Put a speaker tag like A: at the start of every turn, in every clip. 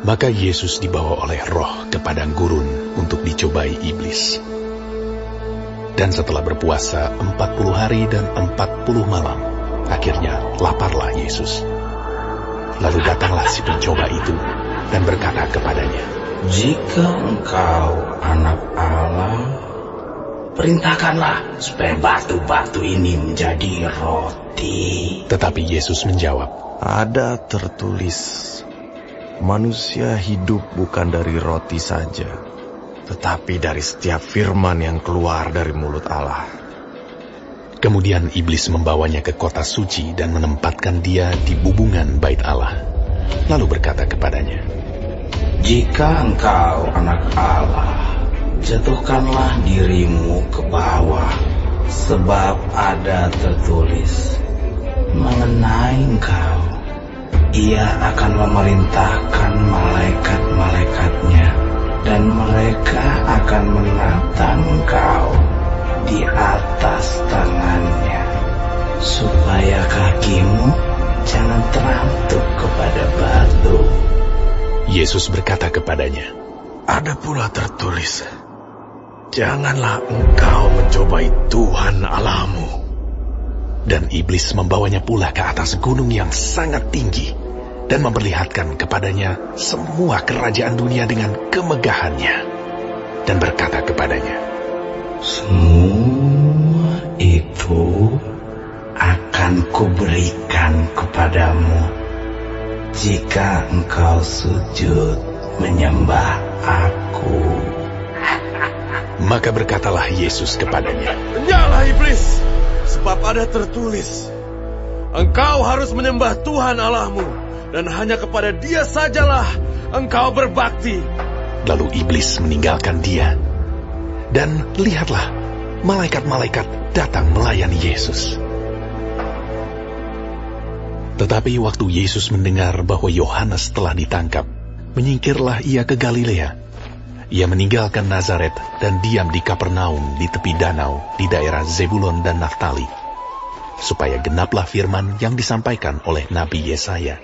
A: Maka Yesus dibawa oleh Roh ke padang gurun untuk dicobai iblis. Dan setelah berpuasa 40 hari dan 40 malam, akhirnya laparlah Yesus. Lalu datanglah si pencoba itu dan berkata kepadanya,
B: "Jika engkau anak Allah, perintahkanlah supaya batu-batu ini menjadi roti."
A: Tetapi Yesus menjawab,
C: "Ada tertulis, manusia hidup bukan dari roti saja, tetapi dari setiap firman yang keluar dari mulut Allah."
A: Kemudian iblis membawanya ke kota suci dan menempatkan dia di bubungan bait Allah. Lalu berkata kepadanya,
B: "Jika engkau anak Allah, jatuhkanlah dirimu ke bawah, sebab ada tertulis mengenai engkau, Ia akan memerintahkan malaikat-malaikatnya, dan mereka akan menatang engkau di atas tangannya, supaya kakimu jangan terantuk kepada batu."
A: Yesus berkata kepadanya,
C: "Ada pula tertulis, janganlah engkau mencobai Tuhan Allahmu."
A: Dan iblis membawanya pula ke atas gunung yang sangat tinggi dan memperlihatkan kepadanya semua kerajaan dunia dengan kemegahannya, dan berkata kepadanya,
B: "Semua itu akan kuberikan kepadamu jika engkau sujud menyembah Aku."
A: Maka berkatalah Yesus kepadanya,
C: "Nyala iblis, sebab ada tertulis, engkau harus menyembah Tuhan Allahmu, dan hanya kepada Dia sajalah engkau berbakti."
A: Lalu iblis meninggalkan dia. Dan lihatlah, malaikat-malaikat datang melayani Yesus. Tetapi waktu Yesus mendengar bahwa Yohanes telah ditangkap, menyingkirlah ia ke Galilea. Ia meninggalkan Nazaret dan diam di Kapernaum di tepi danau di daerah Zebulon dan Naftali, supaya genaplah firman yang disampaikan oleh Nabi Yesaya.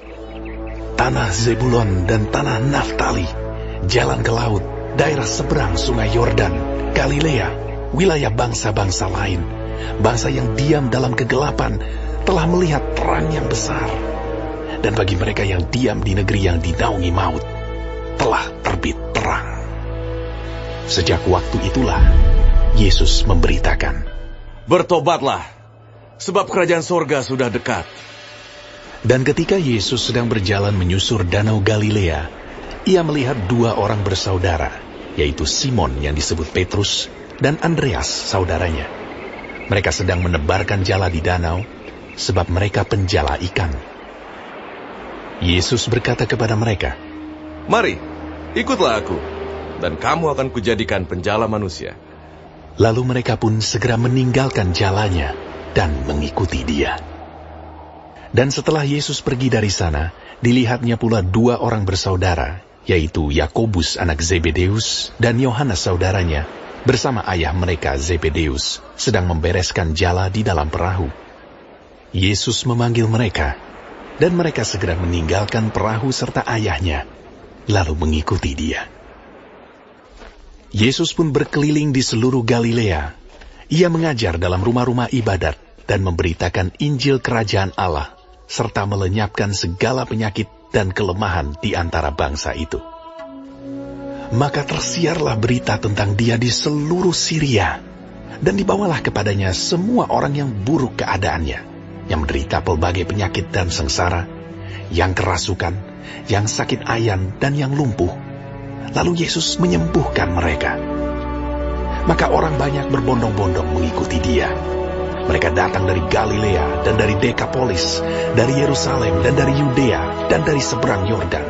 A: Tanah Zebulon dan tanah Naftali, jalan ke laut, daerah seberang sungai Yordan, Galilea, wilayah bangsa-bangsa lain, bangsa yang diam dalam kegelapan, telah melihat terang yang besar. Dan bagi mereka yang diam di negeri yang dinaungi maut, telah terbit terang. Sejak waktu itulah, Yesus memberitakan,
C: "Bertobatlah, sebab kerajaan sorga sudah dekat."
A: Dan ketika Yesus sedang berjalan menyusur danau Galilea, ia melihat dua orang bersaudara, yaitu Simon yang disebut Petrus dan Andreas saudaranya. Mereka sedang menebarkan jala di danau, sebab mereka penjala ikan. Yesus berkata kepada mereka,
C: "Mari, ikutlah Aku, dan kamu akan kujadikan penjala manusia."
A: Lalu mereka pun segera meninggalkan jalannya dan mengikuti Dia. Dan setelah Yesus pergi dari sana, dilihatnya pula dua orang bersaudara, yaitu Yakobus anak Zebedeus dan Yohanes saudaranya, bersama ayah mereka Zebedeus, sedang membereskan jala di dalam perahu. Yesus memanggil mereka, dan mereka segera meninggalkan perahu serta ayahnya, lalu mengikuti Dia. Yesus pun berkeliling di seluruh Galilea. Ia mengajar dalam rumah-rumah ibadat dan memberitakan Injil Kerajaan Allah, serta melenyapkan segala penyakit dan kelemahan di antara bangsa itu. Maka tersiarlah berita tentang Dia di seluruh Syria, dan dibawalah kepadanya semua orang yang buruk keadaannya, yang menderita pelbagai penyakit dan sengsara, yang kerasukan, yang sakit ayan, dan yang lumpuh. Lalu Yesus menyembuhkan mereka. Maka orang banyak berbondong-bondong mengikuti Dia. Mereka datang dari Galilea dan dari Dekapolis, dari Yerusalem dan dari Yudea dan dari seberang Yordan,